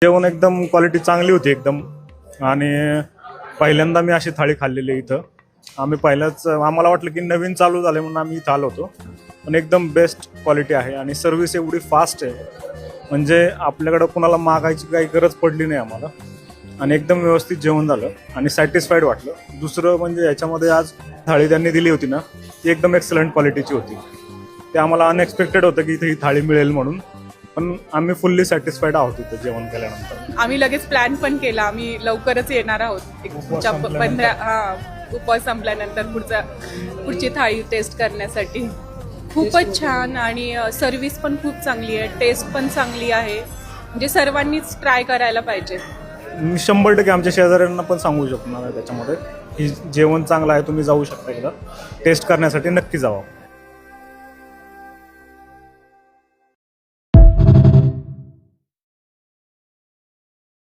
जेवण एकदम क्वालिटी चांगली होती एकदम. आणि पहिल्यांदा मी अशी थाळी खाल्लेली आहे इथं. आम्हाला वाटलं की नवीन चालू झाले म्हणून आम्ही इथं आलो होतो, पण एकदम बेस्ट क्वालिटी आहे आणि सर्व्हिस एवढी फास्ट आहे म्हणजे आपल्याकडं कुणाला मागायची काही गरज पडली नाही आम्हाला. आणि एकदम व्यवस्थित जेवण झालं आणि सॅटिस्फाईड वाटलं. दुसरं म्हणजे याच्यामध्ये आज थाळी त्यांनी दिली होती ना, ती एकदम एक्सलंट क्वालिटीची होती. ते आम्हाला अनएक्सपेक्टेड होतं की इथे ही थाळी मिळेल म्हणून, पण आम्ही फुल्ली सॅटिस्फाईड आहोत इथं जेवण केल्यानंतर. आम्ही लगेच प्लॅन पण केला, आम्ही लवकरच येणार आहोत. उपवास संपल्यानंतर पुढची थाळी टेस्ट करण्यासाठी. खूपच छान आणि सर्व्हिस पण खूप चांगली आहे, टेस्ट पण चांगली आहे. म्हणजे सर्वांनीच ट्राय करायला पाहिजे. मी 100% आमच्या शेजाऱ्यांना पण सांगू शकणार आहे त्याच्यामध्ये की जेवण चांगलं आहे, तुम्ही जाऊ शकता एकदा टेस्ट करण्यासाठी, नक्की जावा.